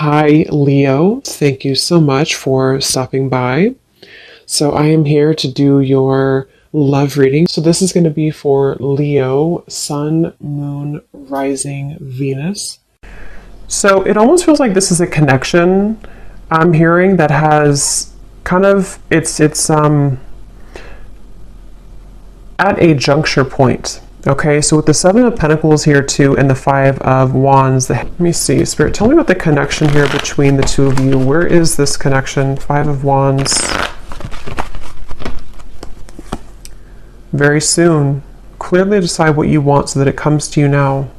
Hi, Leo. Thank you so much for stopping by. So, I am here to do your love reading. So, this is going to be for Leo, Sun, Moon, Rising, Venus. So, it almost feels like this is a connection I'm hearing that has kind of it's at a juncture point. Okay, so with the Seven of Pentacles here too, and the Five of Wands, let me see, Spirit, tell me about the connection here between the two of you. Where is this connection? Five of Wands. Very soon. Clearly decide what you want so that it comes to you now.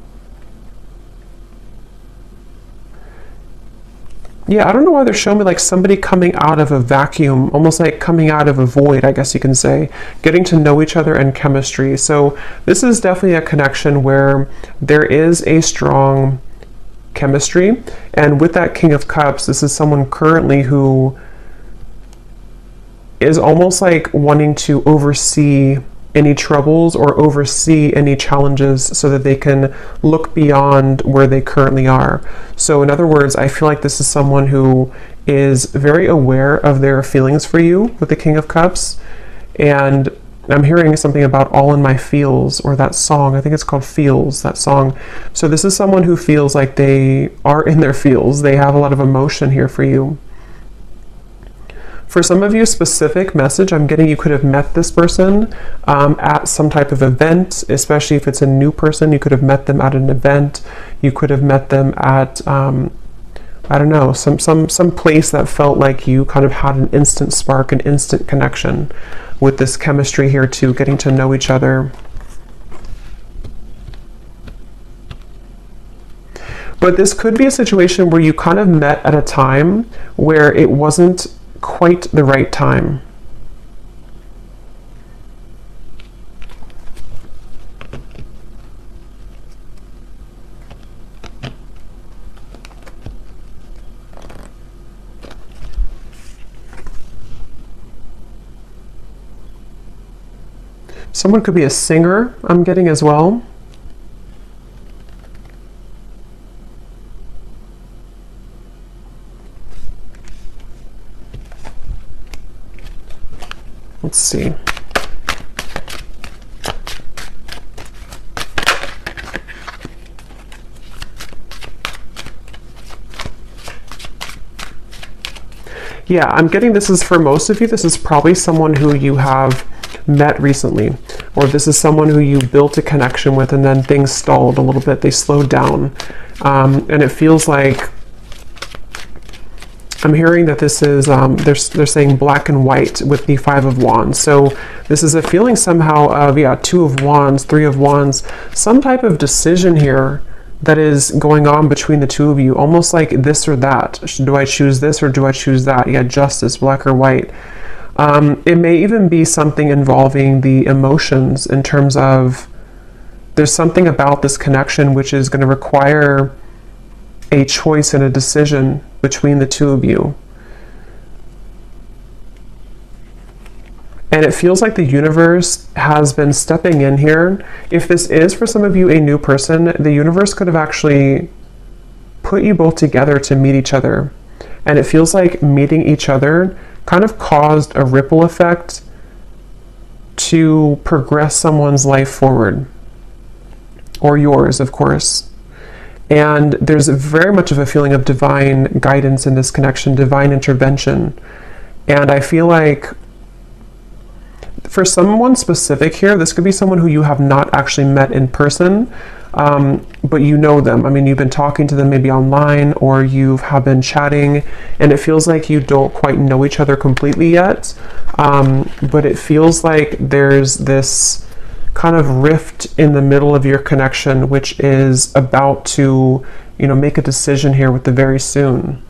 Yeah, I don't know why they're showing me like somebody coming out of a vacuum, almost like coming out of a void, I guess you can say, getting to know each other and chemistry. So this is definitely a connection where there is a strong chemistry. And with that King of Cups, this is someone currently who is almost like wanting to oversee any troubles or oversee any challenges so that they can look beyond where they currently are. So in other words, I feel like this is someone who is very aware of their feelings for you with the King of Cups. And I'm hearing something about All in My Feels, or that song. I think it's called Feels, that song. So this is someone who feels like they are in their feels. They have a lot of emotion here for you. For some of you, specific message I'm getting, you could have met this person at some type of event, especially if it's a new person. You could have met them at an event. You could have met them at, I don't know, some place that felt like you kind of had an instant spark, an instant connection with this chemistry here too, getting to know each other. But this could be a situation where you kind of met at a time where it wasn't quite the right time. Someone could be a singer, I'm getting as well. Let's see. Yeah, I'm getting this is for most of you. This is probably someone who you have met recently, or this is someone who you built a connection with and then things stalled a little bit. They slowed down. And it feels like I'm hearing that this is, they're saying black and white with the Five of Wands. So this is a feeling somehow of, yeah, Two of Wands, Three of Wands, some type of decision here that is going on between the two of you, almost like this or that. Do I choose this or do I choose that? Yeah, justice, black or white. It may even be something involving the emotions in terms of there's something about this connection which is going to require a choice and a decision between the two of you. And it feels like the universe has been stepping in here. If this is for some of you a new person, the universe could have actually put you both together to meet each other. And it feels like meeting each other kind of caused a ripple effect to progress someone's life forward. Or yours, of course. And there's very much of a feeling of divine guidance in this connection, divine intervention. And I feel like for someone specific here, this could be someone who you have not actually met in person, but you know them. I mean, you've been talking to them maybe online, or you have been chatting, and it feels like you don't quite know each other completely yet. But it feels like there's this kind of rift in the middle of your connection, which is about to, make a decision here with the very soon.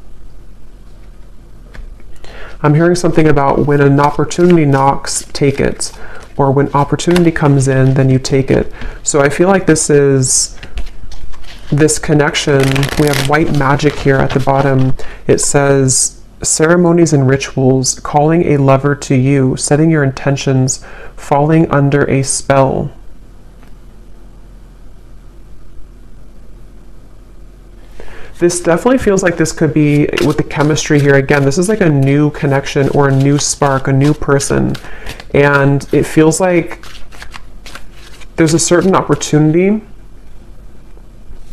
I'm hearing something about when an opportunity knocks, take it. Or when opportunity comes in, then you take it. So I feel like this is this connection. We have white magic here at the bottom. It says, ceremonies and rituals, calling a lover to you, setting your intentions, falling under a spell. This definitely feels like this could be, with the chemistry here, again, this is like a new connection or a new spark, a new person. And it feels like there's a certain opportunity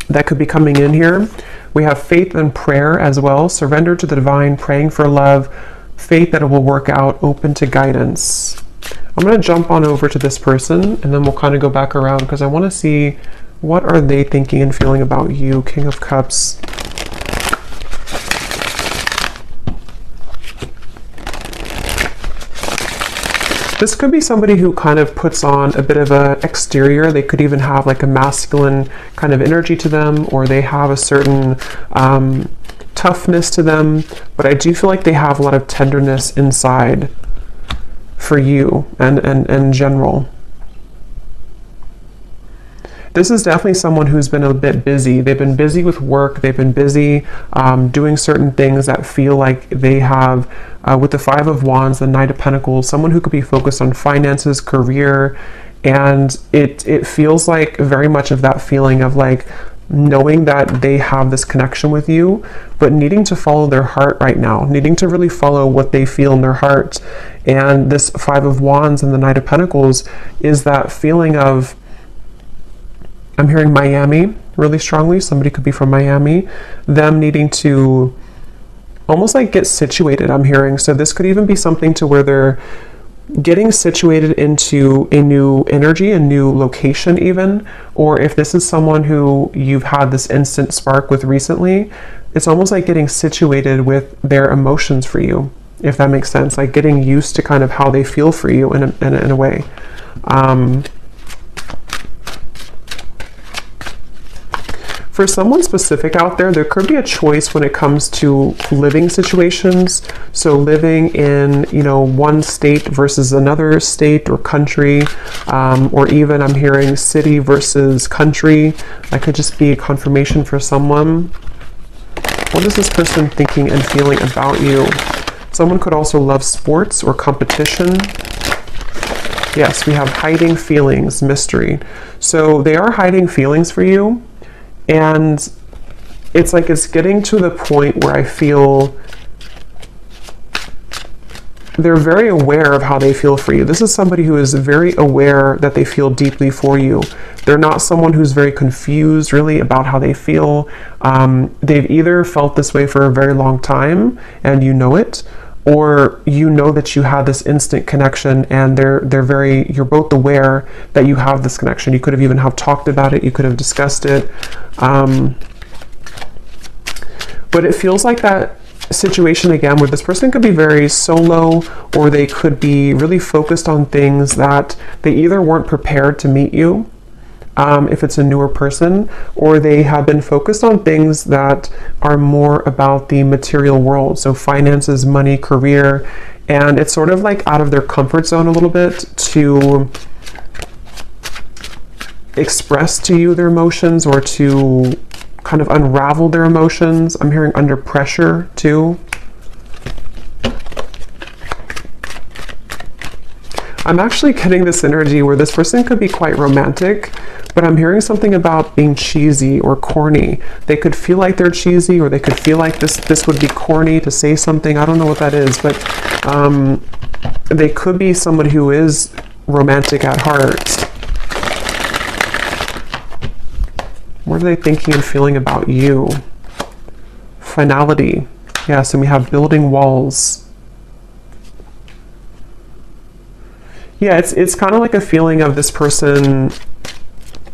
that could be coming in here. We have faith and prayer as well. Surrender to the divine, praying for love, faith that it will work out, open to guidance. I'm going to jump on over to this person, and then we'll kind of go back around because I want to see what are they thinking and feeling about you. King of Cups. This could be somebody who kind of puts on a bit of an exterior. They could even have like a masculine kind of energy to them, or they have a certain toughness to them. But I do feel like they have a lot of tenderness inside for you and in general. This is definitely someone who's been a bit busy. They've been busy with work. They've been busy doing certain things that feel like they have, with the Five of Wands, the Knight of Pentacles, someone who could be focused on finances, career, and it feels like very much of that feeling of like knowing that they have this connection with you, but needing to follow their heart right now, needing to really follow what they feel in their heart. And this Five of Wands and the Knight of Pentacles is that feeling of, I'm hearing Miami really strongly. Somebody could be from Miami. Them needing to almost like get situated, I'm hearing. So this could even be something to where they're getting situated into a new energy, a new location even. Or if this is someone who you've had this instant spark with recently, it's almost like getting situated with their emotions for you, if that makes sense. Like getting used to kind of how they feel for you in a way. For someone specific out there, there could be a choice when it comes to living situations. So living in, one state versus another state or country, or even I'm hearing city versus country. That could just be a confirmation for someone. What is this person thinking and feeling about you? Someone could also love sports or competition. Yes, we have hiding feelings, mystery. So they are hiding feelings for you. And it's like it's getting to the point where I feel they're very aware of how they feel for you. This is somebody who is very aware that they feel deeply for you. They're not someone who's very confused really about how they feel. They've either felt this way for a very long time and you know it, or you know that you had this instant connection and you're both aware that you have this connection. You could have even talked about it, you could have discussed it. But it feels like that situation again where this person could be very solo, or they could be really focused on things that they either weren't prepared to meet you, if it's a newer person, or they have been focused on things that are more about the material world. So finances, money, career, and it's sort of like out of their comfort zone a little bit to express to you their emotions or to kind of unravel their emotions. I'm hearing under pressure too. I'm actually getting this energy where this person could be quite romantic, but I'm hearing something about being cheesy or corny. They could feel like they're cheesy, or they could feel like this would be corny to say something. I don't know what that is, but they could be somebody who is romantic at heart. What are they thinking and feeling about you? Finality. Yes, and we have building walls. Yeah, it's kind of like a feeling of this person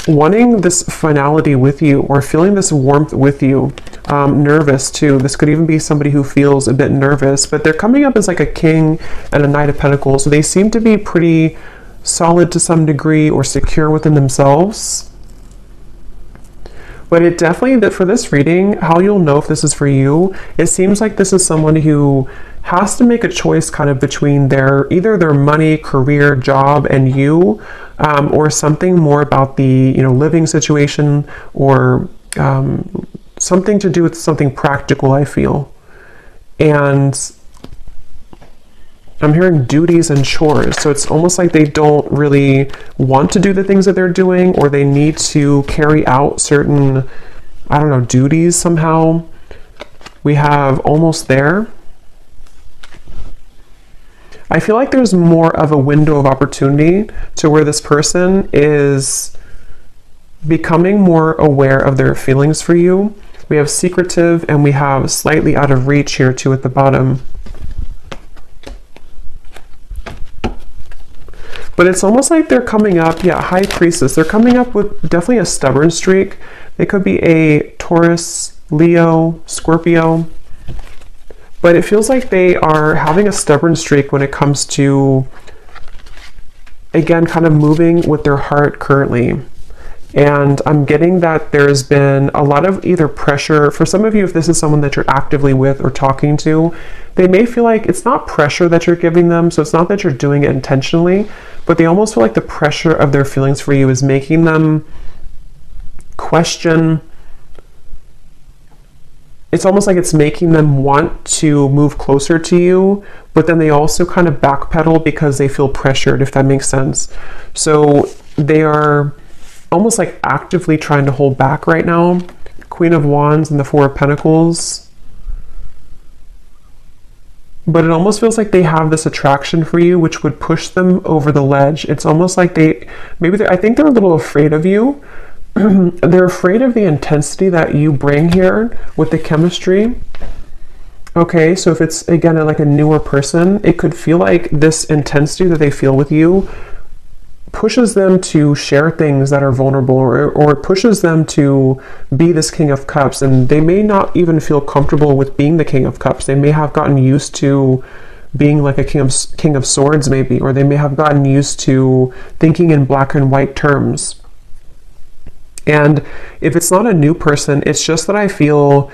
wanting this finality with you, or feeling this warmth with you. Nervous too. This could even be somebody who feels a bit nervous, but they're coming up as like a king and a Knight of Pentacles. So they seem to be pretty solid to some degree, or secure within themselves. But it definitely, for this reading, how you'll know if this is for you, it seems like this is someone who has to make a choice kind of between either their money, career, job, and you, or something more about the living situation, or something to do with something practical, I feel. And I'm hearing duties and chores. So it's almost like they don't really want to do the things that they're doing, or they need to carry out certain I don't know, duties somehow. We have almost there. I feel like there's more of a window of opportunity to where this person is becoming more aware of their feelings for you. We have secretive and we have slightly out of reach here too at the bottom. But it's almost like they're coming up, yeah, High Priestess. They're coming up with definitely a stubborn streak. They could be a Taurus, Leo, Scorpio. But it feels like they are having a stubborn streak when it comes to, again, kind of moving with their heart currently. And I'm getting that there's been a lot of either pressure. For some of you, if this is someone that you're actively with or talking to, they may feel like it's not pressure that you're giving them. So it's not that you're doing it intentionally, but they almost feel like the pressure of their feelings for you is making them question. It's almost like it's making them want to move closer to you, but then they also kind of backpedal because they feel pressured, if that makes sense. So they are almost like actively trying to hold back right now. Queen of Wands and the Four of Pentacles. But it almost feels like they have this attraction for you, which would push them over the ledge. It's almost like I think they're a little afraid of you. They're afraid of the intensity that you bring here with the chemistry. Okay, so if it's, again, like a newer person, it could feel like this intensity that they feel with you pushes them to share things that are vulnerable, or it pushes them to be this King of Cups, and they may not even feel comfortable with being the King of Cups. They may have gotten used to being like a King of Swords maybe, or they may have gotten used to thinking in black and white terms. And if it's not a new person, it's just that I feel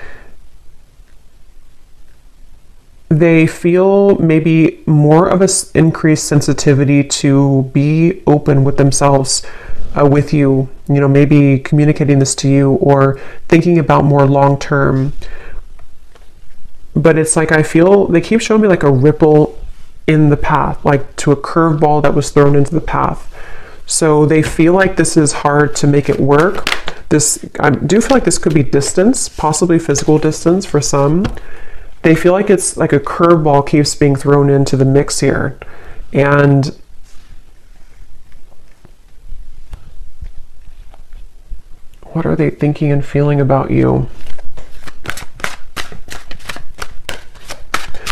they feel maybe more of an increased sensitivity to be open with themselves, with you, maybe communicating this to you or thinking about more long term. But it's like I feel they keep showing me like a ripple in the path, like to a curveball that was thrown into the path. So they feel like this is hard to make it work. I do feel like this could be distance, possibly physical distance for some. They feel like it's like a curveball keeps being thrown into the mix here. And what are they thinking and feeling about you?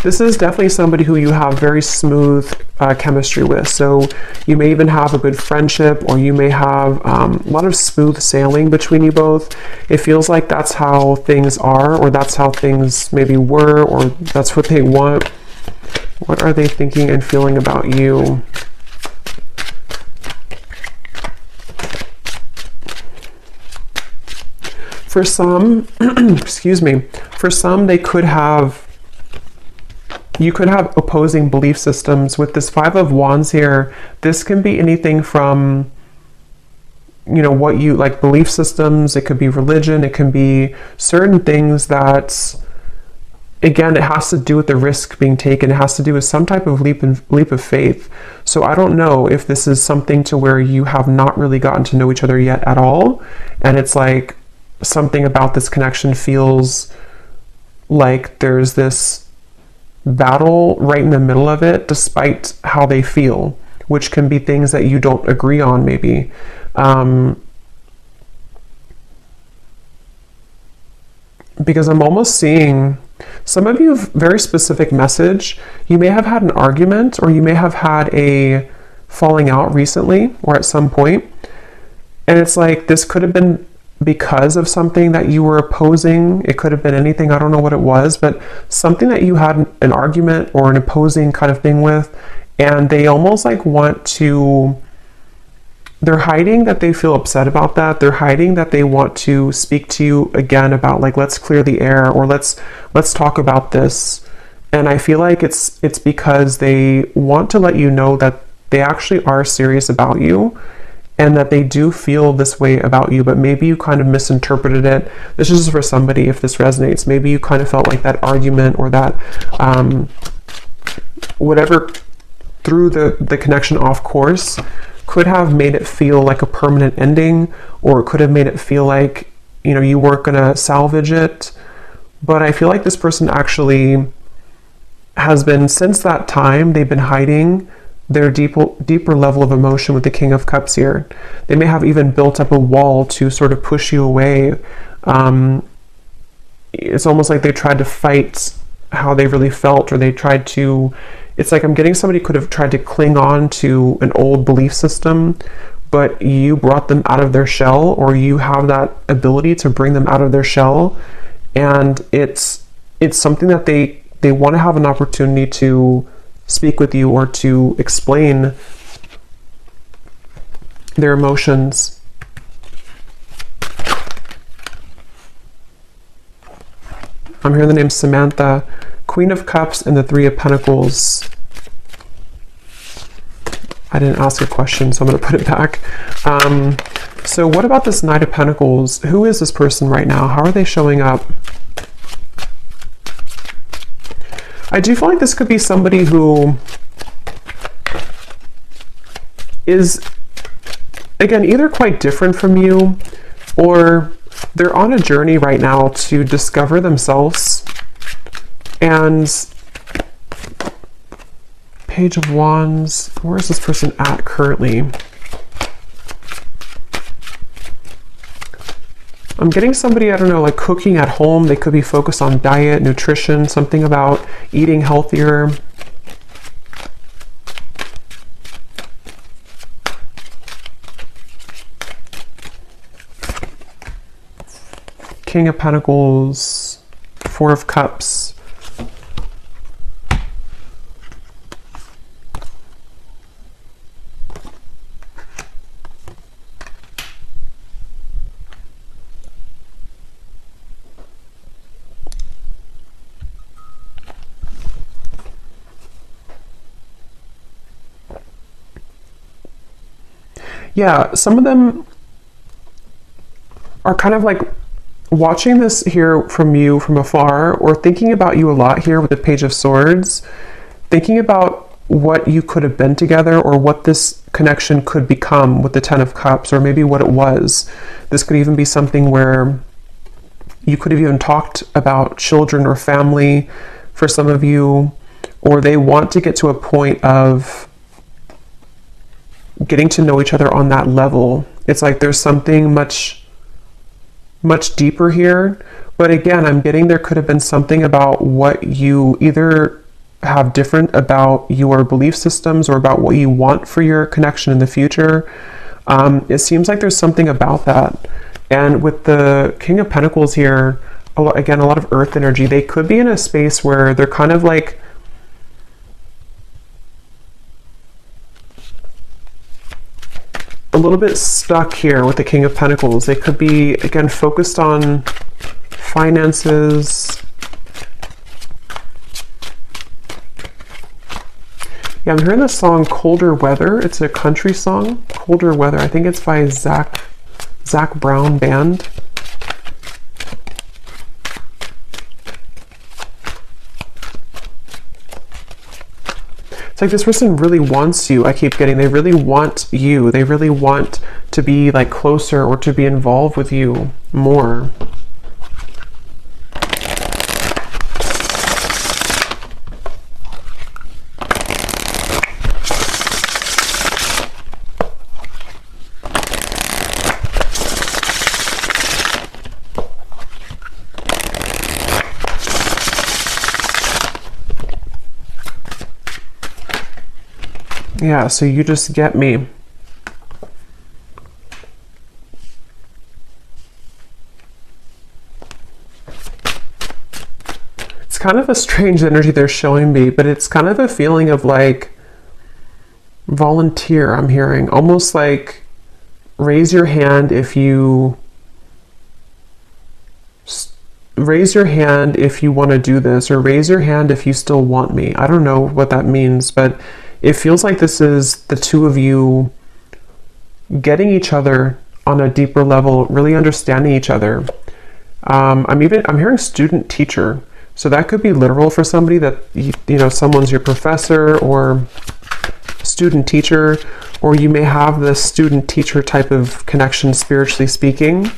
This is definitely somebody who you have very smooth chemistry with. So you may even have a good friendship, or you may have a lot of smooth sailing between you both. It feels like that's how things are, or that's how things maybe were, or that's what they want. What are they thinking and feeling about you? For some, excuse me, for some you could have opposing belief systems. With this Five of Wands here, this can be anything from, what you like, belief systems. It could be religion. It can be certain things that, again, it has to do with the risk being taken. It has to do with some type of leap of faith. So I don't know if this is something to where you have not really gotten to know each other yet at all. And it's like something about this connection feels like there's this battle right in the middle of it, despite how they feel, which can be things that you don't agree on maybe. Because I'm almost seeing some of you very specific message. You may have had an argument, or you may have had a falling out recently or at some point. And it's like this could have been because of something that you were opposing. It could have been anything, I don't know what it was, but something that you had an argument or an opposing kind of thing with, and they almost like they're hiding that they feel upset about that. They're hiding that they want to speak to you again about like, let's clear the air, or let's talk about this. And I feel like it's because they want to let you know that they actually are serious about you, and that they do feel this way about you, but maybe you kind of misinterpreted it. This is for somebody, if this resonates. Maybe you kind of felt like that argument or that whatever threw the connection off course could have made it feel like a permanent ending, or it could have made it feel like you weren't going to salvage it. But I feel like this person actually has been, since that time, they've been hiding their deeper level of emotion with the King of Cups here. They may have even built up a wall to sort of push you away. It's almost like they tried to fight how they really felt, or they tried to, it's like I'm getting somebody could have tried to cling on to an old belief system, but you brought them out of their shell, or you have that ability to bring them out of their shell. And it's something that they want to have an opportunity to speak with you or to explain their emotions. I'm hearing the name Samantha, Queen of Cups and the Three of Pentacles. I didn't ask a question, so I'm going to put it back. So what about this Knight of Pentacles? Who is this person right now? How are they showing up? I do feel like this could be somebody who is, again, either quite different from you, or they're on a journey right now to discover themselves. And Page of Wands, where is this person at currently? I'm getting somebody, I don't know, like cooking at home. They could be focused on diet, nutrition, something about eating healthier. King of Pentacles, Four of Cups. Yeah, some of them are kind of like watching this here from you from afar, or thinking about you a lot here with the Page of Swords, thinking about what you could have been together, or what this connection could become with the Ten of Cups, or maybe what it was. This could even be something where you could have even talked about children or family for some of you, or they want to get to a point of getting to know each other on that level. It's like there's something much deeper here. But again, I'm getting there could have been something about what you either have different about your belief systems, or about what you want for your connection in the future. It seems like there's something about that. And with the King of Pentacles here, again, a lot of earth energy. They could be in a space where they're kind of like a little bit stuck here with the King of Pentacles. They could be, again, focused on finances. Yeah, I'm hearing the song Colder Weather. It's a country song, Colder Weather. I think it's by Zach Brown Band. Like this person really wants you. I keep getting, they really want you. They really want to be like closer, or to be involved with you more. Yeah, so you just get me. It's kind of a strange energy they're showing me, but it's kind of a feeling of like volunteer, I'm hearing. Almost like raise your hand if you want to do this, or raise your hand if you still want me. I don't know what that means, but it feels like this is the two of you getting each other on a deeper level, really understanding each other. I'm hearing student teacher. So that could be literal for somebody, that, you know, someone's your professor or student teacher, or you may have this student teacher type of connection, spiritually speaking.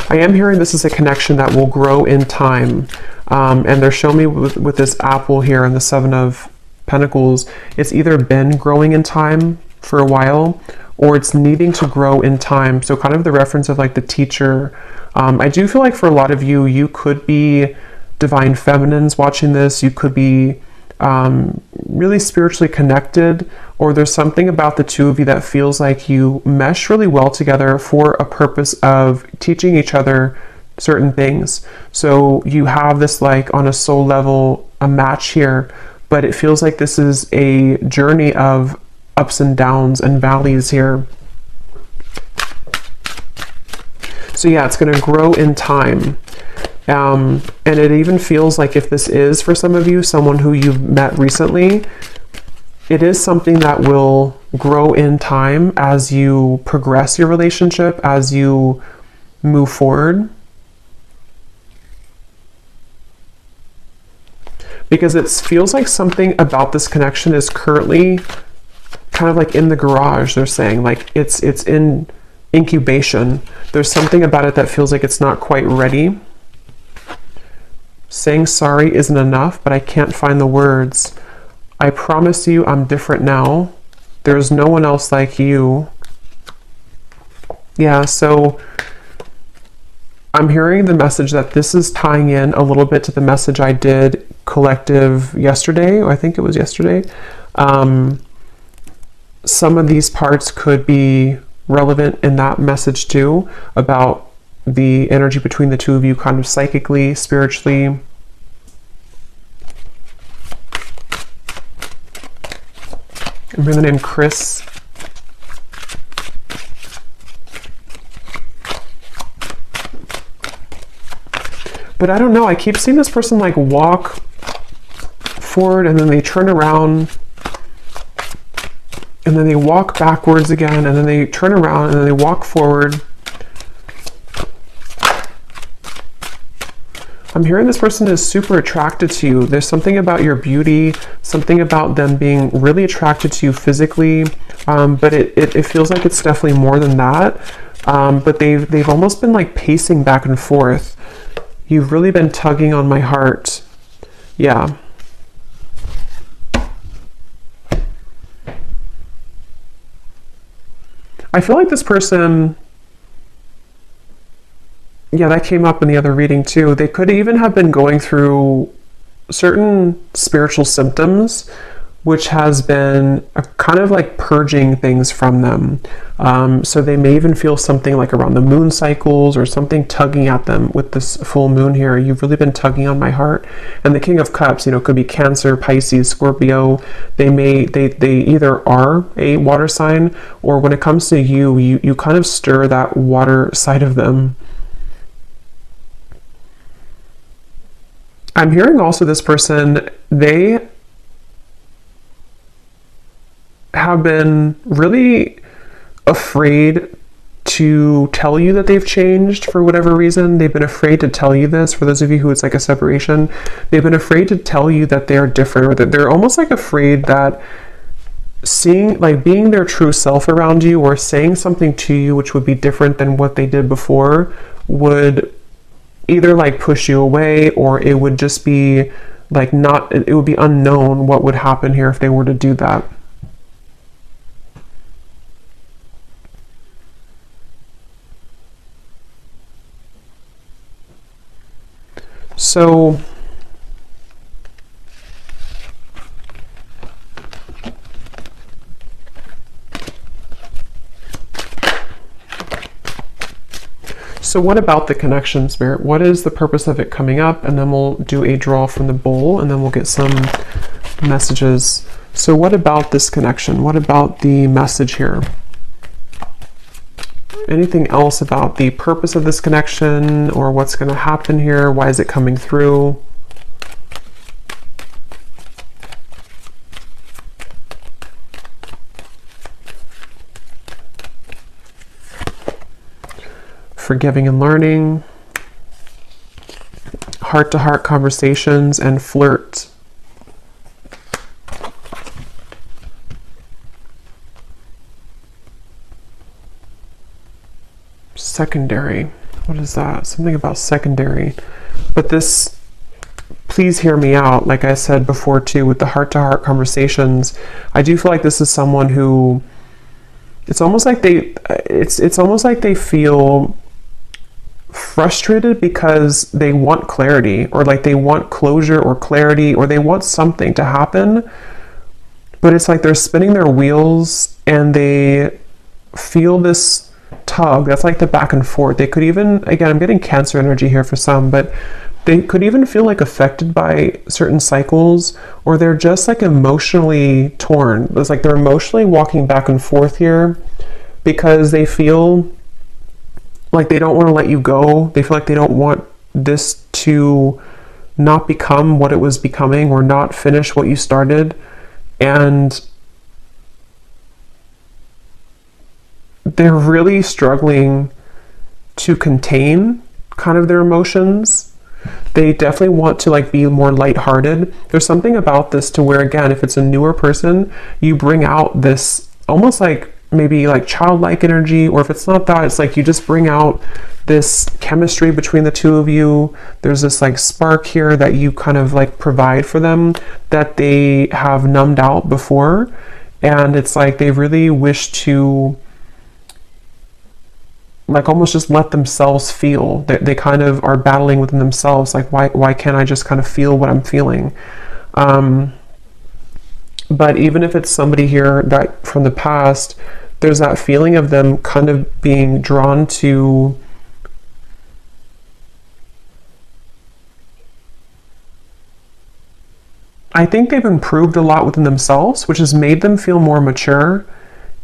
I am hearing this is a connection that will grow in time. And they're showing me with this apple here and the Seven of Pentacles, it's either been growing in time for a while or it's needing to grow in time. So kind of the reference of like the teacher. I do feel like for a lot of you, you could be divine feminines watching this. You could be really spiritually connected, or there's something about the two of you that feels like you mesh really well together for a purpose of teaching each other certain things. So you have this like on a soul level, a match here, but it feels like this is a journey of ups and downs and valleys here. So yeah, it's going to grow in time. And it even feels like if this is for some of you, someone who you've met recently, it is something that will grow in time as you progress your relationship, as you move forward. Because it feels like something about this connection is currently kind of like in the garage, they're saying. Like it's in incubation. There's something about it that feels like it's not quite ready. Saying sorry isn't enough, but I can't find the words. I promise you I'm different now. There's no one else like you. Yeah, so I'm hearing the message that this is tying in a little bit to the message I did collective yesterday, or I think it was yesterday. Some of these parts could be relevant in that message too, about the energy between the two of you kind of psychically, spiritually. I remember the name Chris. But I don't know, I keep seeing this person like walk forward and then they turn around and then they walk backwards again and then they turn around and then they walk forward. I'm hearing this person is super attracted to you. There's something about your beauty, something about them being really attracted to you physically, but it feels like it's definitely more than that. But they've almost been like pacing back and forth. You've really been tugging on my heart. Yeah. I feel like this person, yeah, that came up in the other reading too. They could even have been going through certain spiritual symptoms, which has been a kind of like purging things from them. So they may even feel something like around the moon cycles or something tugging at them with this full moon here. You've really been tugging on my heart. And the King of Cups, could be Cancer, Pisces, Scorpio. They either are a water sign, or when it comes to you kind of stir that water side of them. I'm hearing also this person, they have been really afraid to tell you that they've changed for whatever reason. They've been afraid to tell you this. For those of you who it's like a separation, they've been afraid to tell you that they're different, or that they're almost like afraid that being their true self around you or saying something to you which would be different than what they did before would either like push you away, or it would just be like it would be unknown what would happen here if they were to do that. So what about the connection, Spirit? What is the purpose of it coming up? And then we'll do a draw from the bowl and then we'll get some messages. So what about this connection? What about the message here? Anything else about the purpose of this connection or what's going to happen here? Why is it coming through? Forgiving and learning, heart-to-heart conversations, and flirt. Secondary. what is that? Something about secondary. But this, please hear me out. Like I said before too, with the heart-to-heart conversations, I do feel like this is someone who, it's almost like it's almost like they feel frustrated because they want clarity, or like they want closure or clarity, or they want something to happen, but it's like they're spinning their wheels and they feel this tug. That's like the back and forth. They could even, again, I'm getting Cancer energy here for some, but they could even feel like affected by certain cycles, or they're just like emotionally torn. It's like they're emotionally walking back and forth here because they feel like they don't want to let you go. They feel like they don't want this to not become what it was becoming, or not finish what you started. And they're really struggling to contain kind of their emotions. They definitely want to like be more lighthearted. There's something about this to where, again, if it's a newer person, you bring out this almost like maybe like childlike energy, or if it's not that, it's like you just bring out this chemistry between the two of you. There's this like spark here that you kind of like provide for them that they have numbed out before. And it's like they really wish to like almost just let themselves feel. They kind of are battling within themselves, like why can't I just kind of feel what I'm feeling? But even if it's somebody here that from the past, there's that feeling of them kind of being drawn to I think they've improved a lot within themselves, which has made them feel more mature.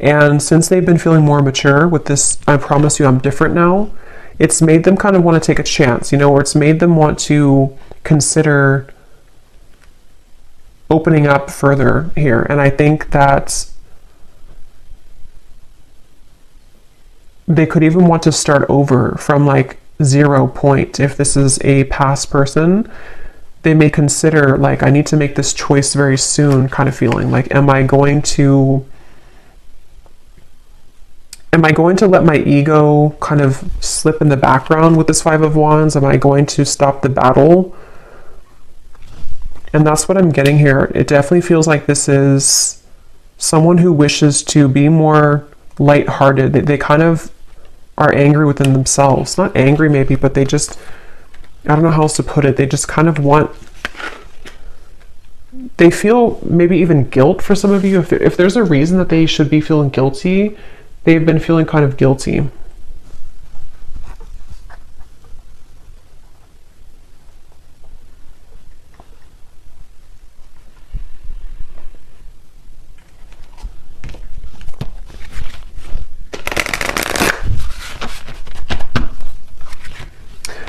And since they've been feeling more mature with this, I promise you I'm different now, it's made them kind of want to take a chance, or it's made them want to consider opening up further here. And I think that they could even want to start over from like 0 point. If this is a past person, they may consider like, I need to make this choice very soon kind of feeling. Like, am I going to let my ego kind of slip in the background with this Five of Wands? Am I going to stop the battle? And that's what I'm getting here. It definitely feels like this is someone who wishes to be more lighthearted. They kind of are angry within themselves. Not angry maybe, but they just, I don't know how else to put it. They just kind of they feel maybe even guilt for some of you. If there's a reason that they should be feeling guilty, they've been feeling kind of guilty.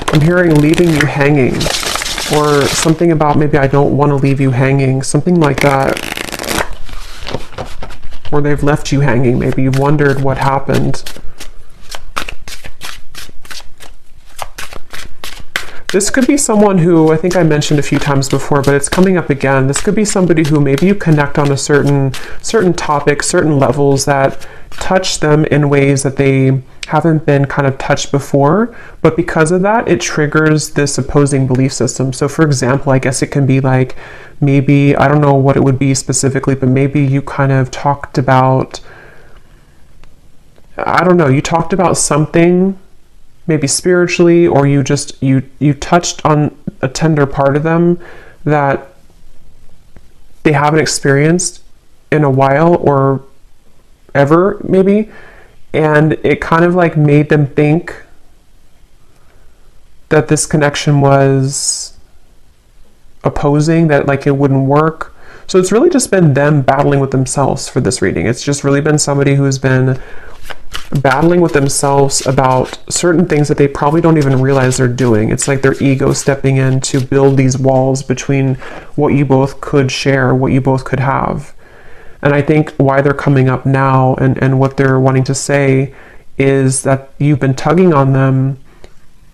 I'm hearing leaving you hanging, or something about maybe I don't want to leave you hanging, something like that. Or they've left you hanging. Maybe you've wondered what happened. This could be someone who, I think I mentioned a few times before, but it's coming up again. This could be somebody who maybe you connect on a certain topic, certain levels that touch them in ways that they haven't been kind of touched before, but because of that, it triggers this opposing belief system. So for example, I guess it can be like, maybe, I don't know what it would be specifically, but maybe you kind of talked about, I don't know, you talked about something maybe spiritually, or you just, you touched on a tender part of them that they haven't experienced in a while or ever maybe. And it kind of like made them think that this connection was opposing, that like it wouldn't work. So it's really just been them battling with themselves for this reading. It's just really been somebody who's been battling with themselves about certain things that they probably don't even realize they're doing. It's like their ego stepping in to build these walls between what you both could share, what you both could have. And I think why they're coming up now and what they're wanting to say is that you've been tugging on them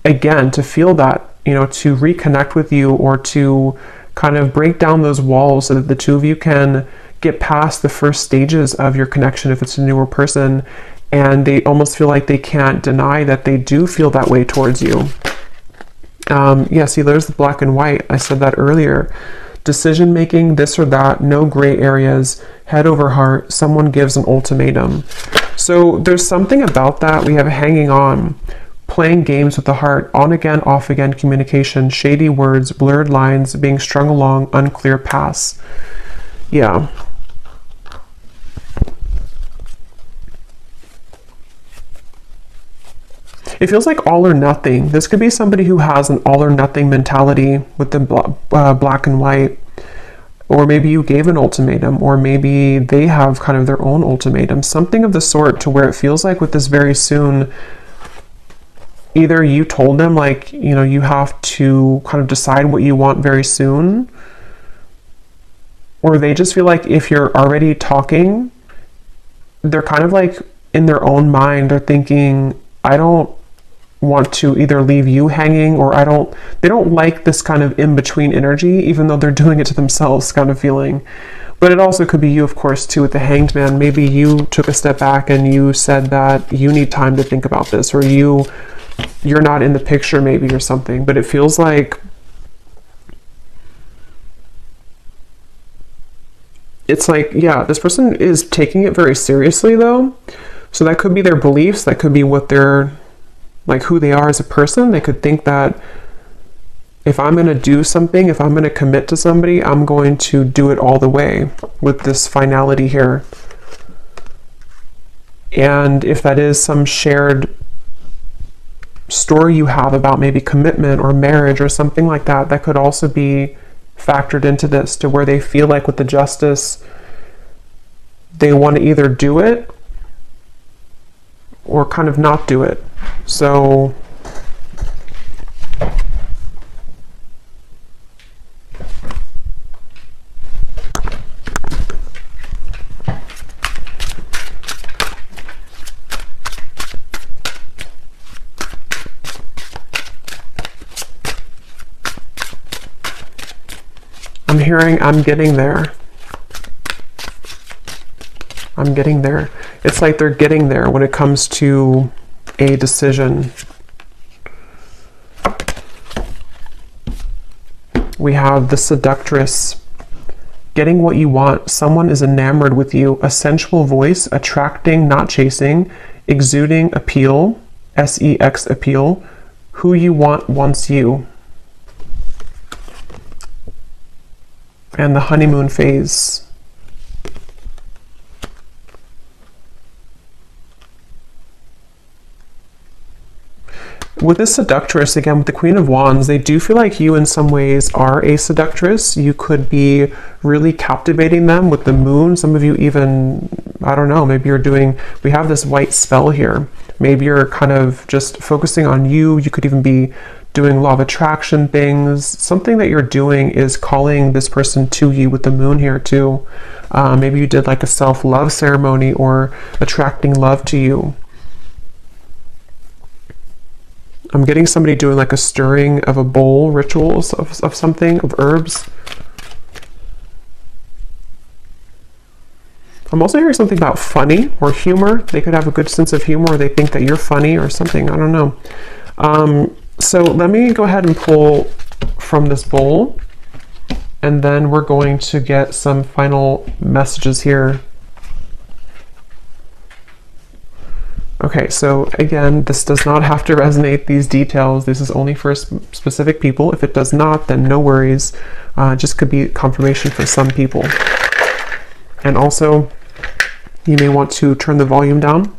again to feel that, to reconnect with you, or to kind of break down those walls so that the two of you can get past the first stages of your connection if it's a newer person, and they almost feel like they can't deny that they do feel that way towards you. Yeah, see, there's the black and white. I said that earlier. Decision making, this or that, no gray areas, head over heart, someone gives an ultimatum. So there's something about that. We have hanging on, playing games with the heart, on again, off again communication, shady words, blurred lines, being strung along, unclear paths. Yeah. It feels like all or nothing. This could be somebody who has an all or nothing mentality with the black and white. Or maybe you gave an ultimatum, or maybe they have kind of their own ultimatum. Something of the sort, to where it feels like with this very soon, either you told them like, you know, you have to kind of decide what you want very soon, or they just feel like if you're already talking, they're kind of like in their own mind, they're thinking, I don't want to either leave you hanging, or they don't like this kind of in-between energy, even though they're doing it to themselves kind of feeling. But it also could be you, of course, too, with the Hanged Man. Maybe you took a step back and you said that you need time to think about this, or you're not in the picture maybe, or something. But it feels like it's like, yeah, this person is taking it very seriously though. So that could be their beliefs, that could be what they're like, who they are as a person. They could think that if I'm going to do something, if I'm going to commit to somebody, I'm going to do it all the way with this finality here. And if that is some shared story you have about maybe commitment or marriage or something like that, that could also be factored into this, to where they feel like with the Justice, they want to either do it or kind of not do it. So I'm hearing, I'm getting there. I'm getting there. It's like they're getting there when it comes to a decision. We have the Seductress. Getting what you want. Someone is enamored with you. A sensual voice, attracting, not chasing, exuding appeal, sex appeal. Who you want wants you. And the honeymoon phase. With this Seductress, again, with the Queen of Wands, they do feel like you in some ways are a seductress. You could be really captivating them with the moon. Some of you even, I don't know, maybe you're doing, we have this white spell here. Maybe you're kind of just focusing on you. You could even be doing law of attraction things. Something that you're doing is calling this person to you with the moon here too. Maybe you did like a self-love ceremony, or attracting love to you. I'm getting somebody doing like a stirring of a bowl, rituals of something, of herbs. I'm also hearing something about funny or humor. They could have a good sense of humor, or they think that you're funny or something. I don't know. So let me go ahead and pull from this bowl, and then we're going to get some final messages here. Okay, so again, this does not have to resonate, these details. This is only for specific people. If it does not, then no worries. Just could be confirmation for some people. And also, you may want to turn the volume down.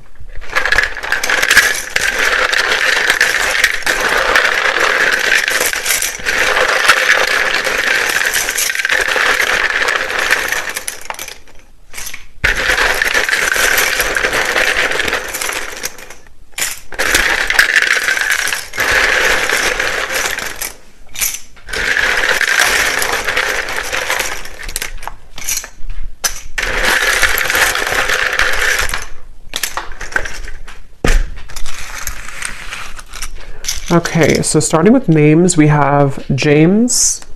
Okay, so starting with names, we have James,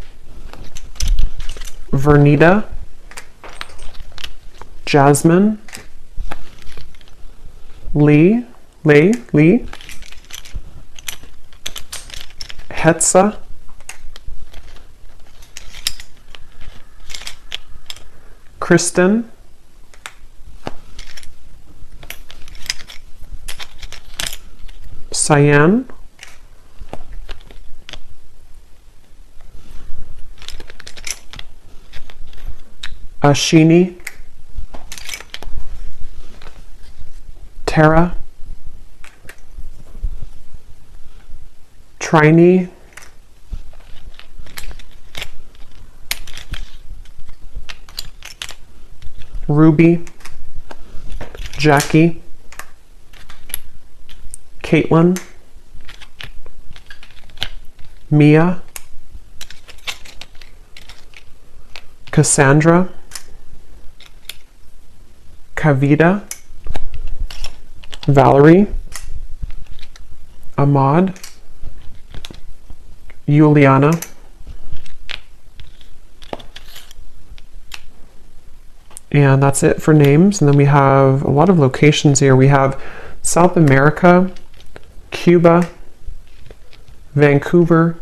Vernita, Jasmine, Lee, Hetza, Kristen, Cyan, Ashini, Tara, Trini, Ruby, Jackie, Caitlin, Mia, Cassandra, Kavita, Valerie, Ahmad, Juliana, and that's it for names. And then we have a lot of locations here. We have South America, Cuba, Vancouver,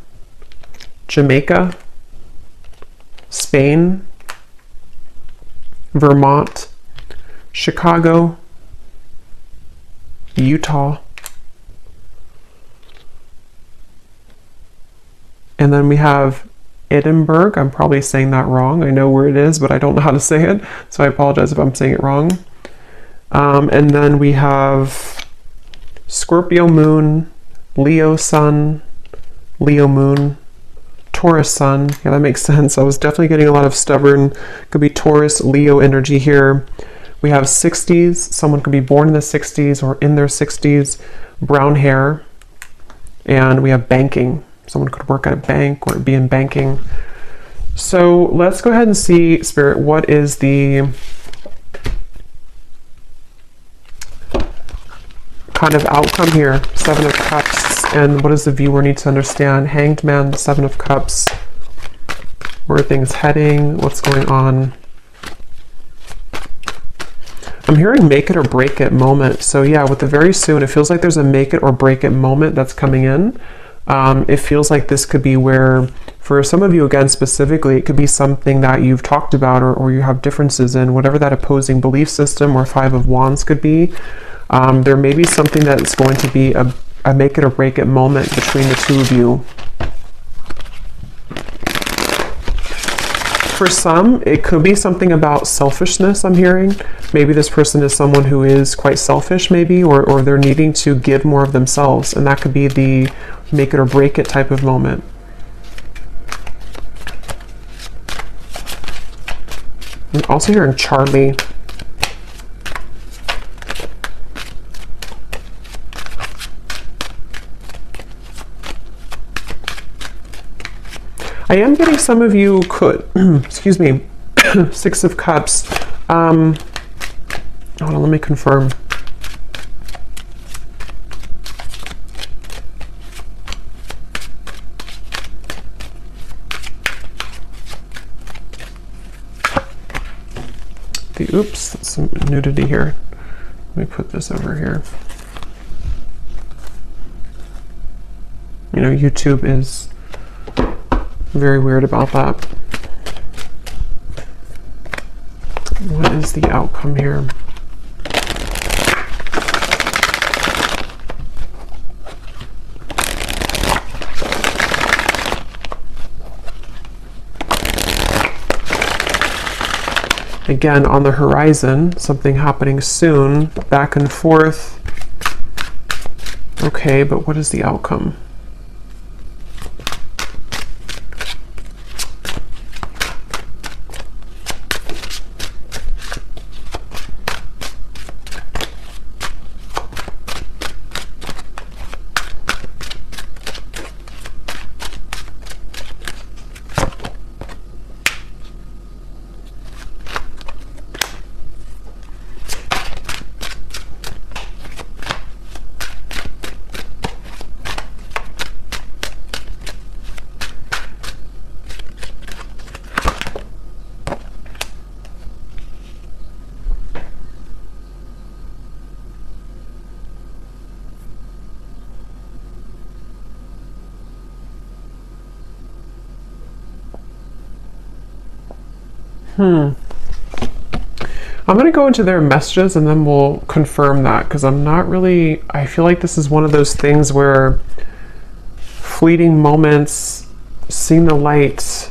Jamaica, Spain, Vermont, Chicago, Utah, and then we have Edinburgh. I'm probably saying that wrong. I know where it is, but I don't know how to say it, so I apologize if I'm saying it wrong. And then we have Scorpio moon, Leo sun, Leo moon, Taurus sun. Yeah, that makes sense. I was definitely getting a lot of stubborn, could be Taurus, Leo energy here. We have 60s. Someone could be born in the 60s or in their 60s, brown hair. And we have banking. Someone could work at a bank or be in banking. So let's go ahead and see, Spirit, what is the kind of outcome here? Seven of Cups. And what does the viewer need to understand? Hanged Man, Seven of Cups. Where are things heading? What's going on? I'm hearing make it or break it moment. So yeah, with the very soon, it feels like there's a make it or break it moment that's coming in. It feels like this could be where, for some of you, again, specifically, it could be something that you've talked about or you have differences in, whatever that opposing belief system or Five of Wands could be. There may be something that's going to be a make it or break it moment between the two of you. For some, it could be something about selfishness, I'm hearing. Maybe this person is someone who is quite selfish, maybe, or they're needing to give more of themselves, and that could be the make it or break it type of moment. I'm also hearing Charlie. I am getting some of you could, excuse me, Six of Cups. Hold on, let me confirm. Oops, that's some nudity here. Let me put this over here. You know, YouTube is very weird about that. What is the outcome here? Again, on the horizon, something happening soon, back and forth. Okay, but what is the outcome? I'm going to go into their messages and then we'll confirm that, because I feel like this is one of those things where fleeting moments, seeing the light.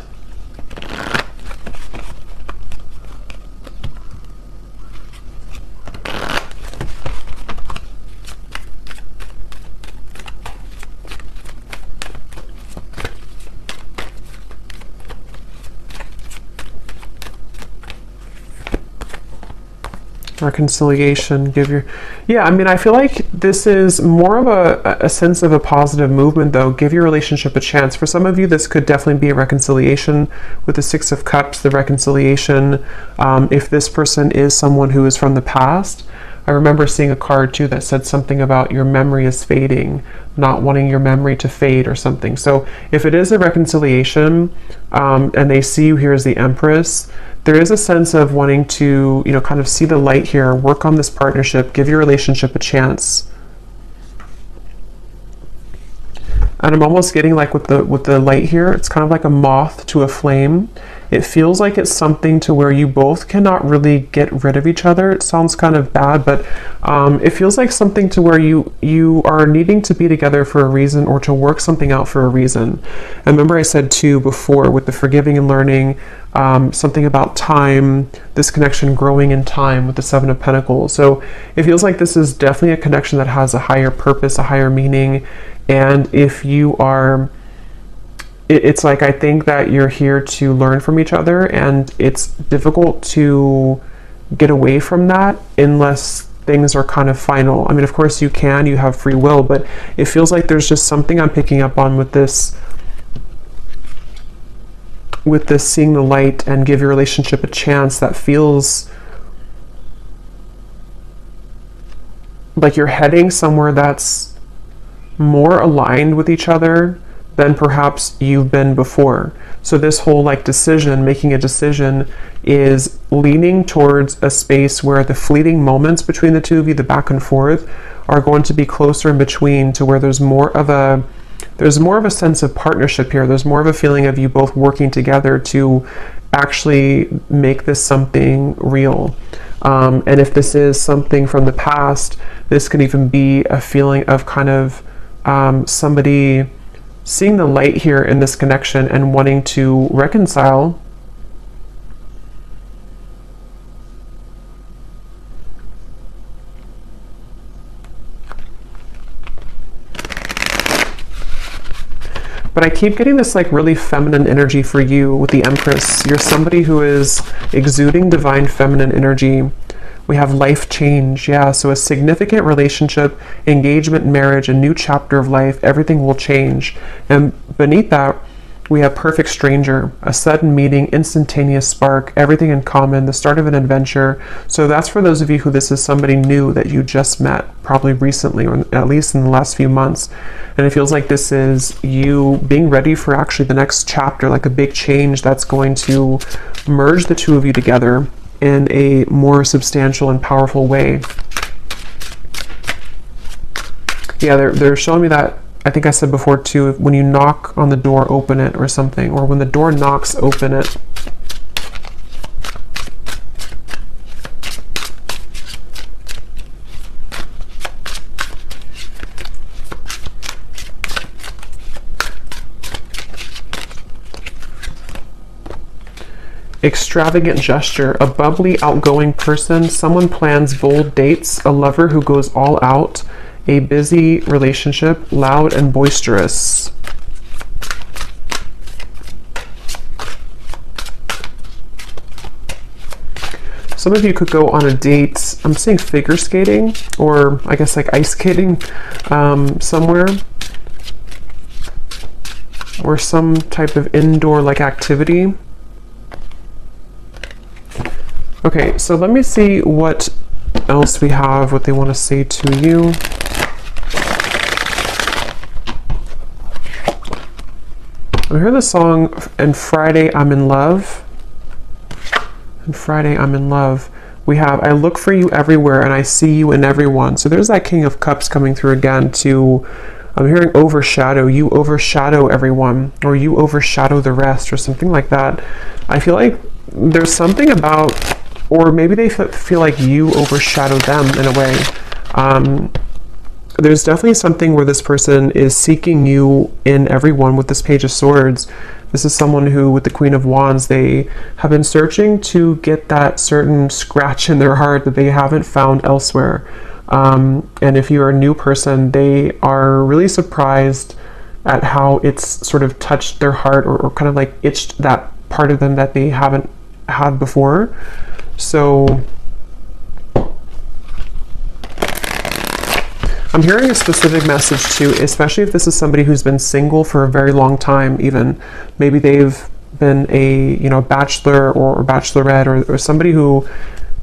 Reconciliation, I feel like this is more of a sense of a positive movement, though. Give your relationship a chance. For some of you, this could definitely be a reconciliation with the Six of Cups, the reconciliation. If this person is someone who is from the past, I remember seeing a card too that said something about your memory is fading, not wanting your memory to fade or something. So if it is a reconciliation, and they see you here as the Empress, there is a sense of wanting to, kind of see the light here, work on this partnership, give your relationship a chance. And I'm almost getting like with the light here, it's kind of like a moth to a flame. It feels like it's something to where you both cannot really get rid of each other. It sounds kind of bad, but it feels like something to where you are needing to be together for a reason, or to work something out for a reason. And remember I said too before with the forgiving and learning, something about time, this connection growing in time with the Seven of Pentacles. So it feels like this is definitely a connection that has a higher purpose, a higher meaning. And if you are, it's like, I think that you're here to learn from each other, and it's difficult to get away from that unless things are kind of final. I mean, of course you have free will, but it feels like there's just something I'm picking up on with this seeing the light and give your relationship a chance, that feels like you're heading somewhere that's more aligned with each other than perhaps you've been before. So this whole making a decision is leaning towards a space where the fleeting moments between the two of you, the back and forth, are going to be closer in between, to where there's more of a sense of partnership here. There's more of a feeling of you both working together to actually make this something real. And if this is something from the past, this could even be a feeling of kind of somebody seeing the light here in this connection and wanting to reconcile. But I keep getting this really feminine energy for you with the Empress. You're somebody who is exuding divine feminine energy. We have life change, so a significant relationship, engagement, marriage, a new chapter of life, everything will change. And beneath that, we have perfect stranger, a sudden meeting, instantaneous spark, everything in common, the start of an adventure. So that's for those of you who this is somebody new that you just met, probably recently, or at least in the last few months. And it feels like this is you being ready for actually the next chapter, like a big change that's going to merge the two of you together in a more substantial and powerful way. They're showing me that, I think I said before too, when you knock on the door, open it, or something, or when the door knocks, open it. Extravagant gesture, a bubbly, outgoing person, someone plans bold dates, a lover who goes all out, a busy relationship, loud and boisterous. Some of you could go on a date, I'm saying figure skating, or I guess ice skating somewhere, or some type of indoor activity. Okay, so let me see what else we have, what they want to say to you. I hear the song, And Friday I'm in Love. And Friday I'm in Love. We have, I look for you everywhere and I see you in everyone. So there's that King of Cups coming through again to, I'm hearing overshadow. You overshadow everyone, or you overshadow the rest, or something like that. I feel like there's something about, or maybe they feel like you overshadow them in a way. There's definitely something where this person is seeking you in everyone with this Page of Swords. This is someone who, with the Queen of Wands, they have been searching to get that certain scratch in their heart that they haven't found elsewhere. And if you're a new person, they are really surprised at how it's sort of touched their heart, or kind of like itched that part of them that they haven't had before. So I'm hearing a specific message too, especially if this is somebody who's been single for a very long time. Even maybe they've been a bachelor or bachelorette, or somebody who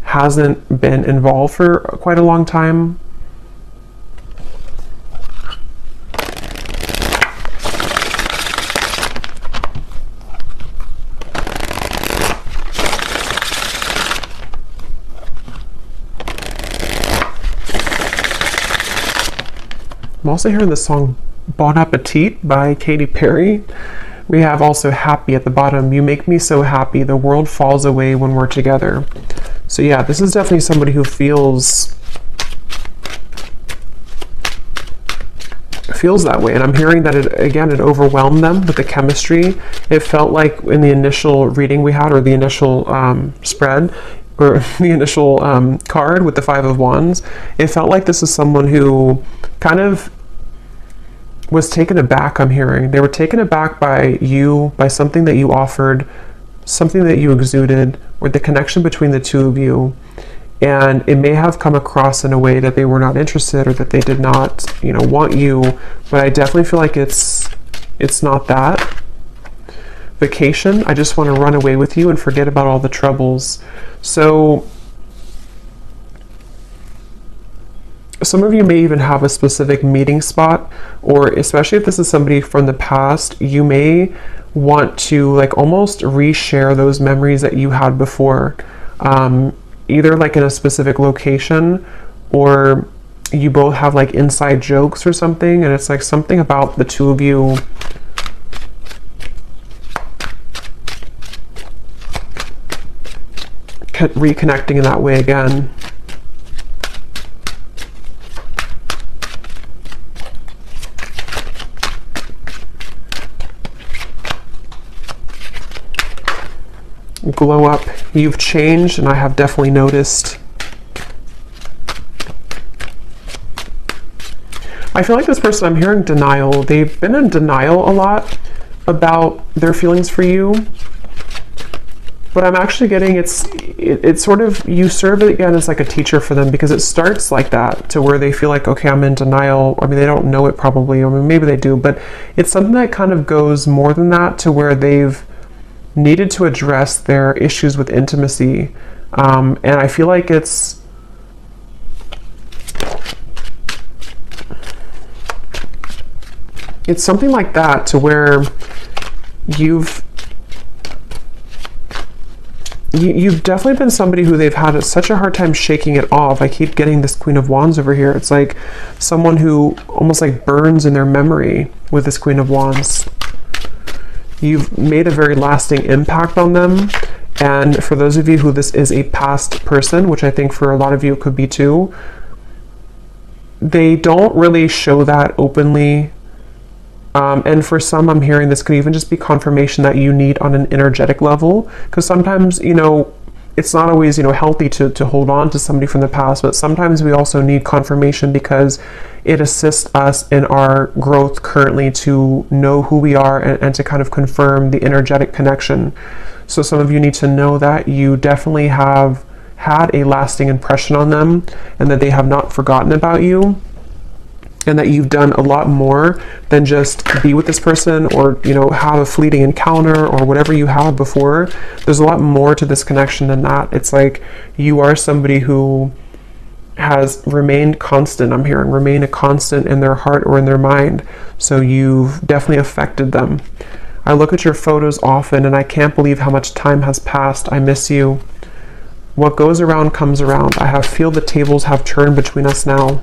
hasn't been involved for quite a long time. I'm also hearing the song Bon Appetit by Katy Perry. We have also Happy at the bottom. You make me so happy, the world falls away when we're together. So yeah, this is definitely somebody who feels that way. And I'm hearing that it overwhelmed them with the chemistry. It felt like in the initial reading we had, or the initial spread, or the initial card with the Five of Wands, it felt like this is someone who kind of was taken aback. I'm hearing they were taken aback by you, by something that you offered, something that you exuded, or the connection between the two of you. And it may have come across in a way that they were not interested, or that they did not, want you. But I definitely feel like it's not that. Vacation, I just want to run away with you and forget about all the troubles. So some of you may even have a specific meeting spot, or especially if this is somebody from the past, you may want to like almost reshare those memories that you had before, either like in a specific location, or you both have like inside jokes or something, and it's like something about the two of you reconnecting in that way again. Glow up. You've changed, and I have definitely noticed. I feel like this person, I'm hearing denial. They've been in denial a lot about their feelings for you. But I'm actually getting it's sort of, you serve it again as like a teacher for them, because it starts like that, to where they feel like, okay, I'm in denial. I mean, they don't know it probably, or maybe they do, but it's something that kind of goes more than that, to where they've needed to address their issues with intimacy. And I feel like it's something like that, to where you've definitely been somebody who they've had such a hard time shaking it off. I keep getting this Queen of Wands over here. It's like someone who almost like burns in their memory with this Queen of Wands. You've made a very lasting impact on them. And for those of you who this is a past person, which I think for a lot of you it could be too, they don't really show that openly. And for some, I'm hearing this could even just be confirmation that you need on an energetic level. Because sometimes, it's not always, healthy to hold on to somebody from the past, but sometimes we also need confirmation, because it assists us in our growth currently to know who we are, and to kind of confirm the energetic connection. So some of you need to know that you definitely have had a lasting impression on them, and that they have not forgotten about you, and that you've done a lot more than just be with this person, or have a fleeting encounter, or whatever you had before. There's a lot more to this connection than that. It's like you are somebody who has remained constant. I'm hearing remain a constant in their heart or in their mind. So you've definitely affected them. I look at your photos often, and I can't believe how much time has passed. I miss you. What goes around comes around. I feel the tables have turned between us now.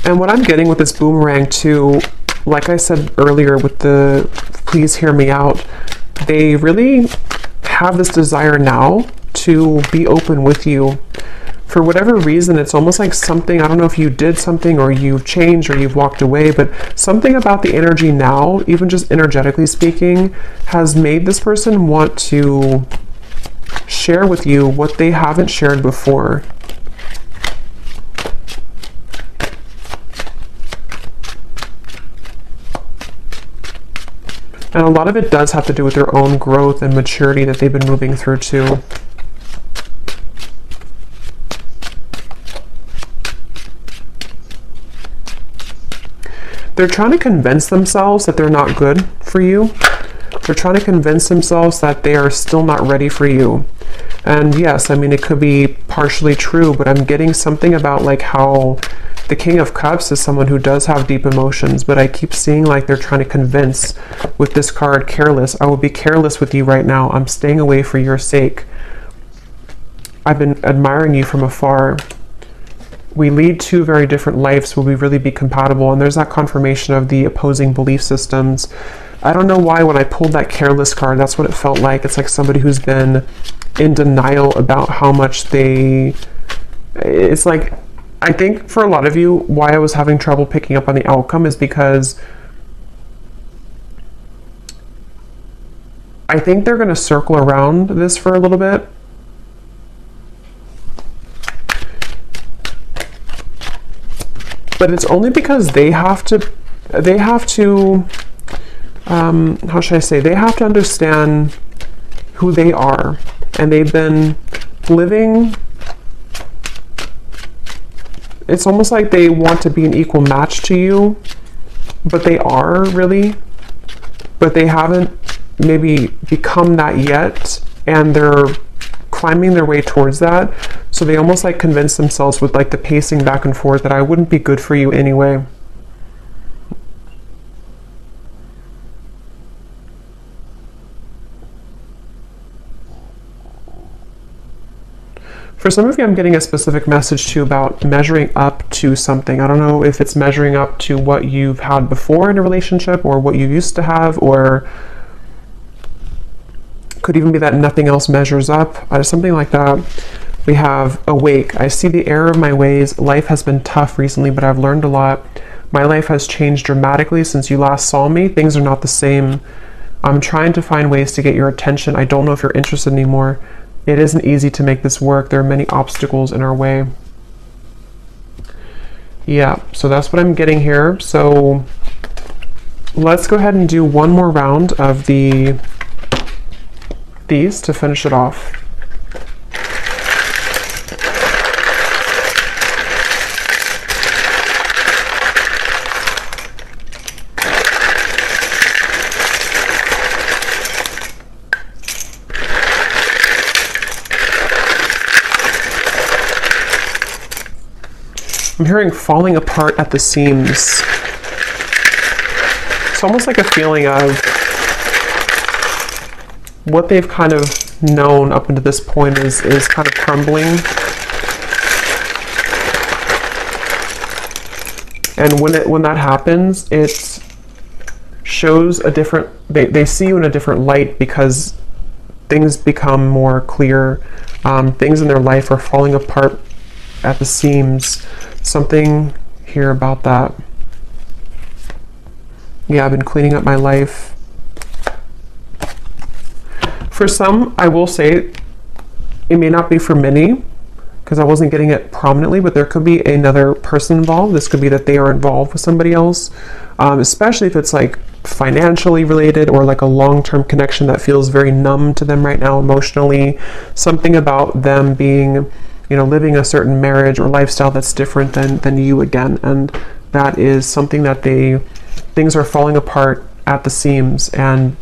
And what I'm getting with this boomerang too, like I said earlier with the please hear me out, they really have this desire now to be open with you. For whatever reason, it's almost like something, I don't know if you did something or you've changed or you've walked away, but something about the energy now, even just energetically speaking, has made this person want to share with you what they haven't shared before. And a lot of it does have to do with their own growth and maturity that they've been moving through too. They're trying to convince themselves that they're not good for you. They're trying to convince themselves that they are still not ready for you. And yes, I mean, it could be partially true, but I'm getting something about like how the King of Cups is someone who does have deep emotions, but I keep seeing like they're trying to convince with this card, careless. I will be careless with you right now. I'm staying away for your sake. I've been admiring you from afar. We lead two very different lives. Will we really be compatible? And there's that confirmation of the opposing belief systems. I don't know why when I pulled that careless card, that's what it felt like. It's like somebody who's been in denial about how much it's like, I think for a lot of you, why I was having trouble picking up on the outcome is because I think they're going to circle around this for a little bit. But it's only because they have to, how should I say, they have to understand who they are. And they've been living, it's almost like they want to be an equal match to you, but they are really, but they haven't maybe become that yet, and they're climbing their way towards that. So they almost like convince themselves with like the pacing back and forth that I wouldn't be good for you anyway. For some of you, I'm getting a specific message too about measuring up to something. I don't know if it's measuring up to what you've had before in a relationship or what you used to have, or could even be that nothing else measures up, something like that. We have awake. I see the error of my ways. Life has been tough recently, but I've learned a lot. My life has changed dramatically since you last saw me. Things are not the same. I'm trying to find ways to get your attention. I don't know if you're interested anymore. It isn't easy to make this work. There are many obstacles in our way. Yeah, so that's what I'm getting here. So let's go ahead and do one more round of these to finish it off. I'm hearing falling apart at the seams. It's almost like a feeling of what they've kind of known up until this point is kind of crumbling. And when that happens, it shows a different, they see you in a different light because things become more clear. Things in their life are falling apart at the seams. Something here about that. Yeah, I've been cleaning up my life. For some, I will say, it may not be for many, because I wasn't getting it prominently, but there could be another person involved. This could be that they are involved with somebody else, especially if it's like financially related or like a long-term connection that feels very numb to them right now emotionally. Something about them being, living a certain marriage or lifestyle that's different than you again. And that is something that things are falling apart at the seams, and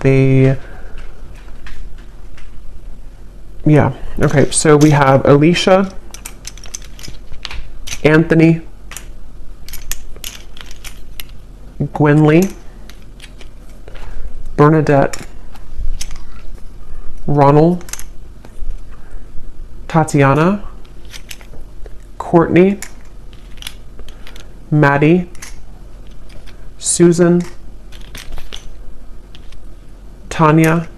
yeah. Okay, so we have Alicia, Anthony, Gwenly, Bernadette, Ronald, Tatiana, Courtney, Maddie, Susan, Tanya,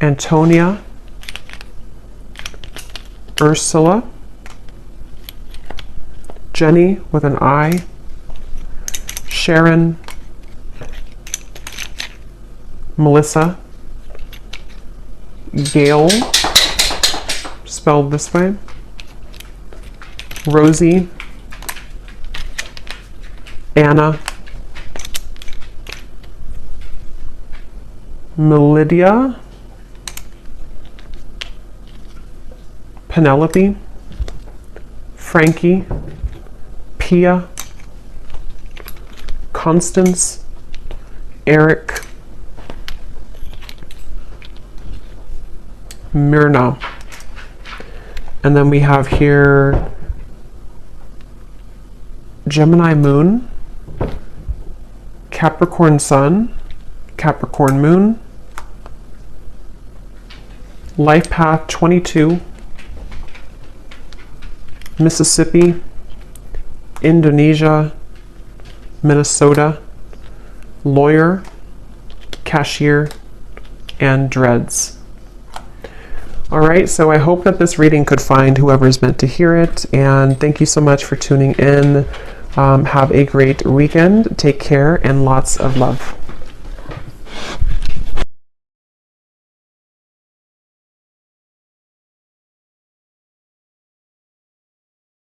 Antonia, Ursula, Jenny with an I, Sharon, Melissa, Gail, spelled this way, Rosie, Anna, Melidia, Penelope, Frankie, Pia, Constance, Eric, Myrna. And then we have here Gemini Moon, Capricorn Sun, Capricorn Moon, Life Path 22, Mississippi, Indonesia, Minnesota, Lawyer, Cashier, and Dreads. All right, so I hope that this reading could find whoever's meant to hear it, and thank you so much for tuning in. Have a great weekend. Take care and lots of love.